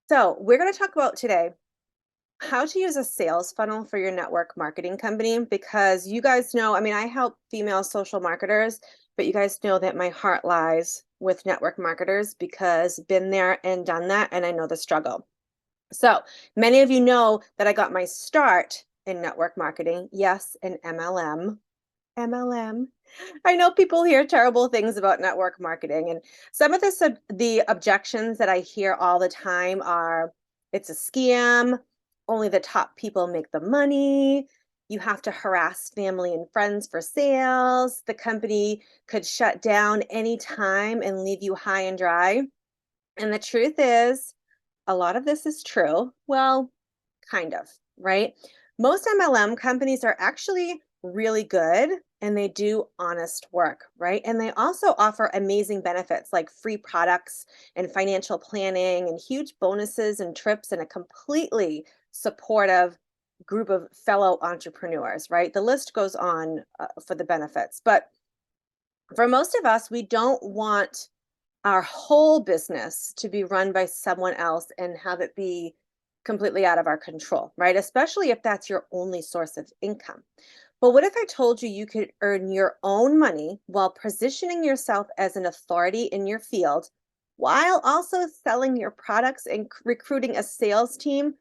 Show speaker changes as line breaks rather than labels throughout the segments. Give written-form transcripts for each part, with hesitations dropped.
So, we're going to talk about today how to use a sales funnel for your network marketing company because you guys know, I help female social marketers, but you guys know that my heart lies with network marketers because been there and done that and I know the struggle. So, many of you know that I got my start in network marketing. Yes, in MLM. MLM. I know people hear terrible things about network marketing, and some of the objections that I hear all the time are it's a scam, only the top people make the money, you have to harass family and friends for sales, the company could shut down anytime and leave you high and dry. And the truth is, a lot of this is true. Well, kind of, right? Most MLM companies are actually really good and they do honest work, right? And they also offer amazing benefits like free products and financial planning and huge bonuses and trips and a completely supportive group of fellow entrepreneurs, right? The list goes on for the benefits. But for most of us, we don't want our whole business to be run by someone else and have it be completely out of our control, right? Especially if that's your only source of income. But what if I told you you could earn your own money while positioning yourself as an authority in your field while also selling your products and recruiting a sales team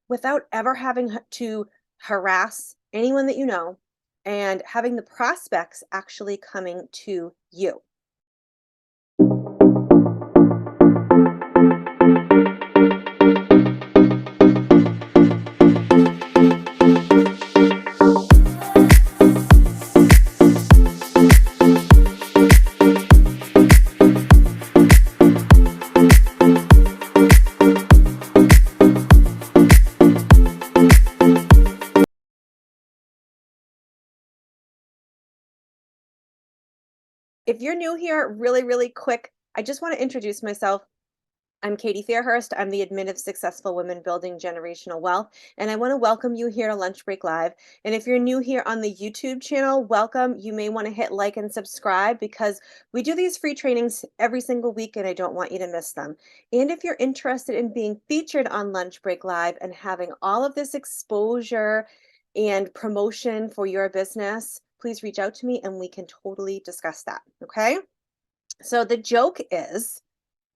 without ever having to harass anyone that you know and having the prospects actually coming to you? If you're new here, really, really quick, I just want to introduce myself. I'm Katie Fairhurst. I'm the admin of Successful Women Building Generational Wealth, and I want to welcome you here to Lunch Break Live. And if you're new here on the YouTube channel, welcome. You may want to hit like and subscribe because we do these free trainings every single week, and I don't want you to miss them. And if you're interested in being featured on Lunch Break Live and having all of this exposure and promotion for your business, please reach out to me and we can totally discuss that. Okay. So the joke is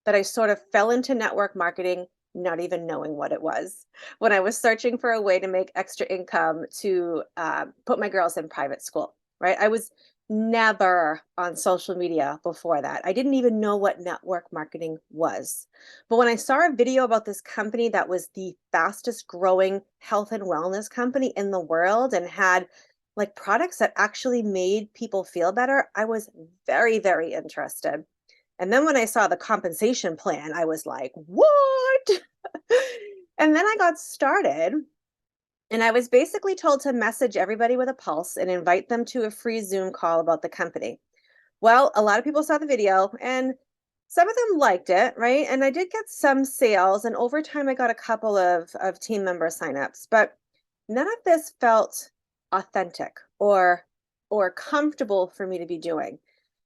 that I sort of fell into network marketing, not even knowing what it was, when I was searching for a way to make extra income to put my girls in private school, right? I was never on social media before that. I didn't even know what network marketing was. But when I saw a video about this company that was the fastest growing health and wellness company in the world and had like products that actually made people feel better, I was very, very interested. And then when I saw the compensation plan, I was like, "What?" And then I got started, and I was basically told to message everybody with a pulse and invite them to a free Zoom call about the company. Well, a lot of people saw the video and some of them liked it, right? And I did get some sales, and over time I got a couple of team member signups, but none of this felt authentic or comfortable for me to be doing.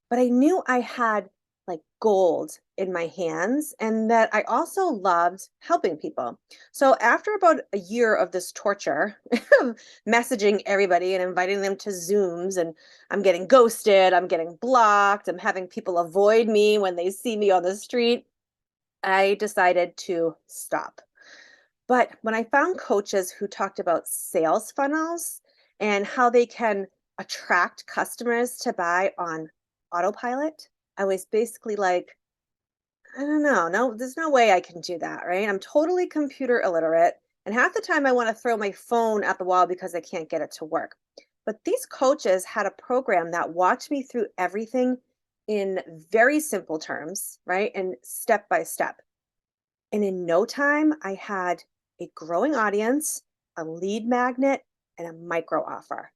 But I knew I had like gold in my hands and that I also loved helping people. So after about a year of this torture, of messaging everybody and inviting them to Zooms, and I'm getting ghosted, I'm getting blocked, I'm having people avoid me when they see me on the street, I decided to stop. But when I found coaches who talked about sales funnels and how they can attract customers to buy on autopilot, I was basically like, I don't know. No, there's no way I can do that, right? I'm totally computer illiterate. And half the time I want to throw my phone at the wall because I can't get it to work. But these coaches had a program that walked me through everything in very simple terms, right? And step by step. And in no time, I had a growing audience, a lead magnet, and a micro offer.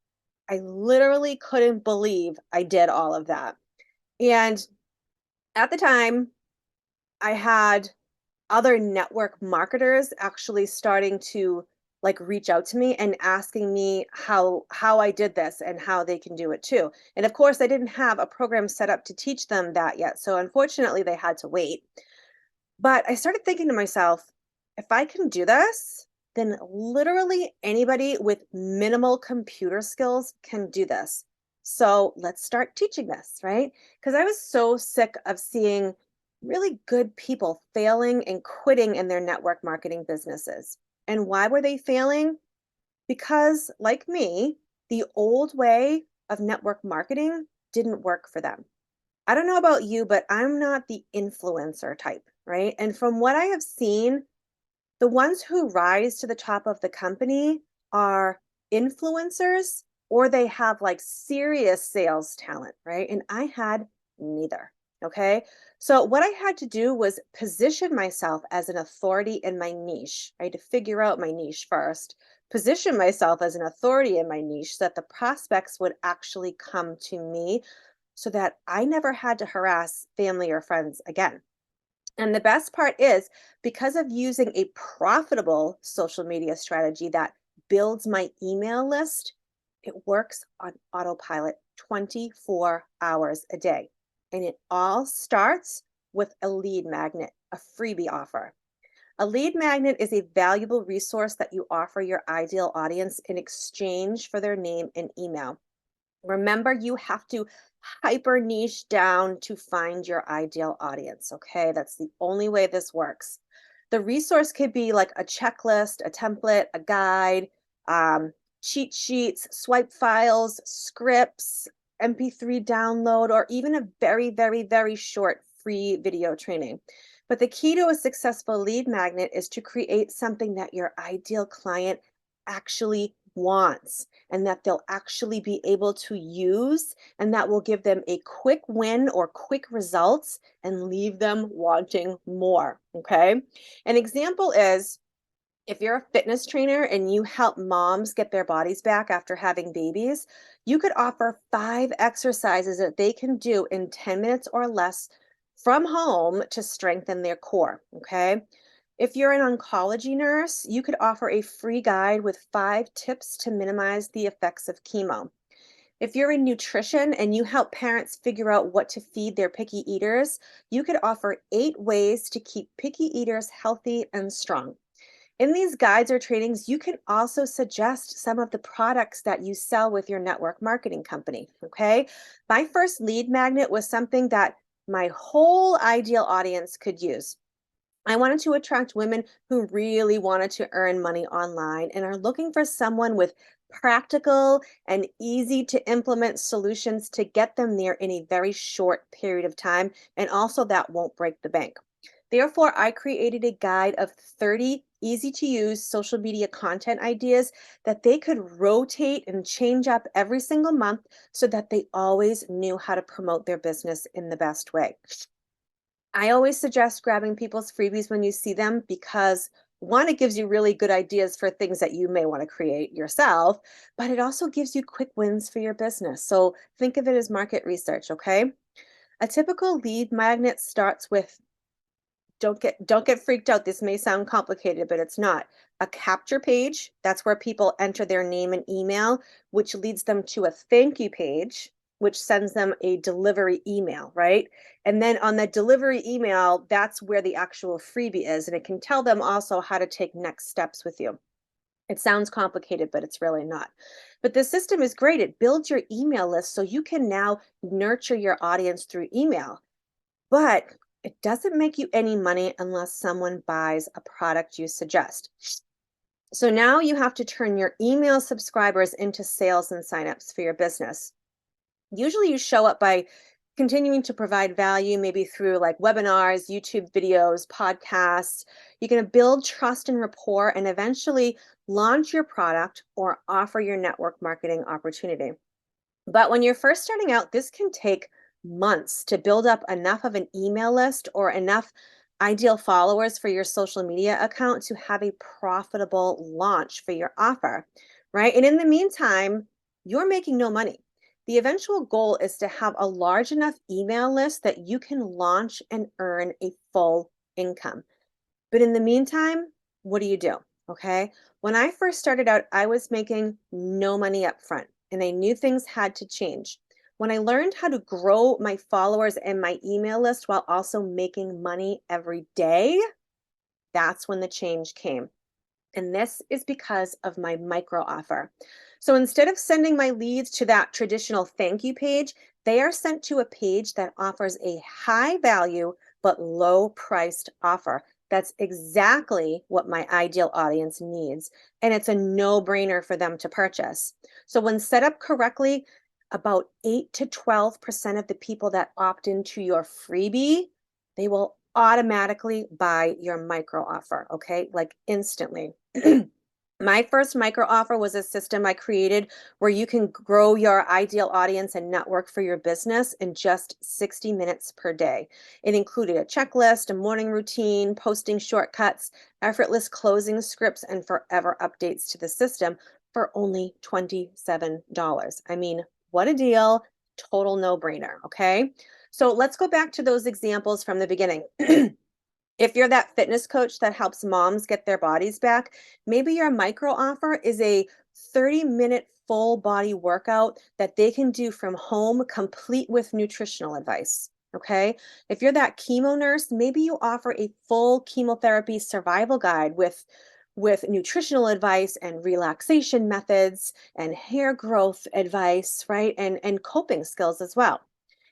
I literally couldn't believe I did all of that. And at the time, I had other network marketers actually starting to like reach out to me and asking me how I did this and how they can do it too. And of course, I didn't have a program set up to teach them that yet. So unfortunately, they had to wait. But I started thinking to myself, if I can do this, then literally anybody with minimal computer skills can do this. So let's start teaching this, right? Because I was so sick of seeing really good people failing and quitting in their network marketing businesses. And why were they failing? Because, like me, the old way of network marketing didn't work for them. I don't know about you, but I'm not the influencer type, right? And from what I have seen, the ones who rise to the top of the company are influencers or they have like serious sales talent, right? And I had neither. Okay. So, what I had to do was position myself as an authority in my niche. I had to figure out my niche first, position myself as an authority in my niche so that the prospects would actually come to me so that I never had to harass family or friends again. And the best part is because of using a profitable social media strategy that builds my email list, it works on autopilot 24 hours a day. And it all starts with a lead magnet, a freebie offer. A lead magnet is a valuable resource that you offer your ideal audience in exchange for their name and email. Remember, you have to hyper niche down to find your ideal audience. Okay. That's the only way this works. The resource could be like a checklist, a template, a guide, um, cheat sheets, swipe files, scripts, MP3 download, or even a very, very, very short free video training. But the key to a successful lead magnet is to create something that your ideal client actually wants and that they'll actually be able to use, and that will give them a quick win or quick results and leave them wanting more. Okay. An example is if you're a fitness trainer and you help moms get their bodies back after having babies, you could offer 5 exercises that they can do in 10 minutes or less from home to strengthen their core. Okay. If you're an oncology nurse, you could offer a free guide with 5 tips to minimize the effects of chemo. If you're in nutrition and you help parents figure out what to feed their picky eaters, you could offer 8 ways to keep picky eaters healthy and strong. In these guides or trainings, you can also suggest some of the products that you sell with your network marketing company. Okay. My first lead magnet was something that my whole ideal audience could use. I wanted to attract women who really wanted to earn money online and are looking for someone with practical and easy to implement solutions to get them there in a very short period of time, and also that won't break the bank. Therefore, I created a guide of 30 easy to use social media content ideas that they could rotate and change up every single month so that they always knew how to promote their business in the best way. I always suggest grabbing people's freebies when you see them because one, it gives you really good ideas for things that you may want to create yourself, but it also gives you quick wins for your business. So think of it as market research, okay? A typical lead magnet starts with don't get freaked out. This may sound complicated, but it's not. A capture page, that's where people enter their name and email, which leads them to a thank you page, which sends them a delivery email, right? And then on the delivery email, that's where the actual freebie is. And it can tell them also how to take next steps with you. It sounds complicated, but it's really not. But the system is great. It builds your email list so you can now nurture your audience through email. But it doesn't make you any money unless someone buys a product you suggest. So now you have to turn your email subscribers into sales and signups for your business. Usually you show up by continuing to provide value, maybe through like webinars, YouTube videos, podcasts. You're going to build trust and rapport and eventually launch your product or offer your network marketing opportunity. But when you're first starting out, this can take months to build up enough of an email list or enough ideal followers for your social media account to have a profitable launch for your offer, right? And in the meantime, you're making no money. The eventual goal is to have a large enough email list that you can launch and earn a full income. But in the meantime, what do you do? Okay. When I first started out, I was making no money up front and I knew things had to change. When I learned how to grow my followers and my email list while also making money every day, That's when the change came. And this is because of my micro offer. So instead of sending my leads to that traditional thank you page, they are sent to a page that offers a high value but low priced offer. That's exactly what my ideal audience needs. And it's a no brainer for them to purchase. So when set up correctly, about 8 to 12% of the people that opt into your freebie, they will automatically buy your micro offer, okay? Like instantly. My first micro offer was a system I created where you can grow your ideal audience and network for your business in just 60 minutes per day. It included a checklist, a morning routine, posting shortcuts, effortless closing scripts, and forever updates to the system for only $27. I mean, what a deal! Total no brainer. Okay. So let's go back to those examples from the beginning. If you're that fitness coach that helps moms get their bodies back, maybe your micro offer is a 30-minute full body workout that they can do from home, complete with nutritional advice. Okay. If you're that chemo nurse, maybe you offer a full chemotherapy survival guide with nutritional advice and relaxation methods and hair growth advice, right? And coping skills as well.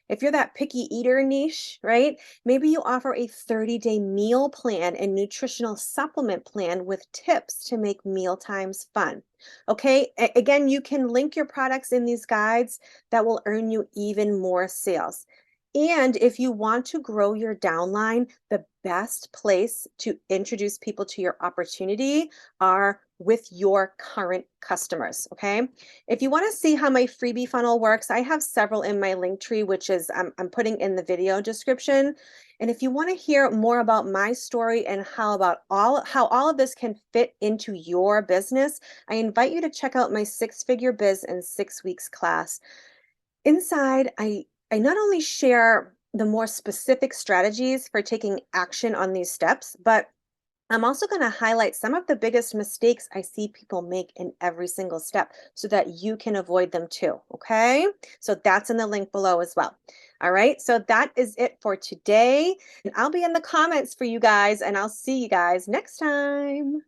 If you're that picky eater niche, right? Maybe you offer a 30-day meal plan and nutritional supplement plan with tips to make meal times fun. Okay. Again, you can link your products in these guides that will earn you even more sales. And if you want to grow your downline, the best place to introduce people to your opportunity are with your current customers. Okay. If you want to see how my freebie funnel works, I have several in my link tree, which is I'm putting in the video description. And if you want to hear more about my story and how all of this can fit into your business, I invite you to check out my 6-figure biz in 6 weeks class. Inside, I not only share the more specific strategies for taking action on these steps, but I'm also going to highlight some of the biggest mistakes I see people make in every single step so that you can avoid them too. Okay. So that's in the link below as well. All right. So that is it for today. And I'll be in the comments for you guys, and I'll see you guys next time.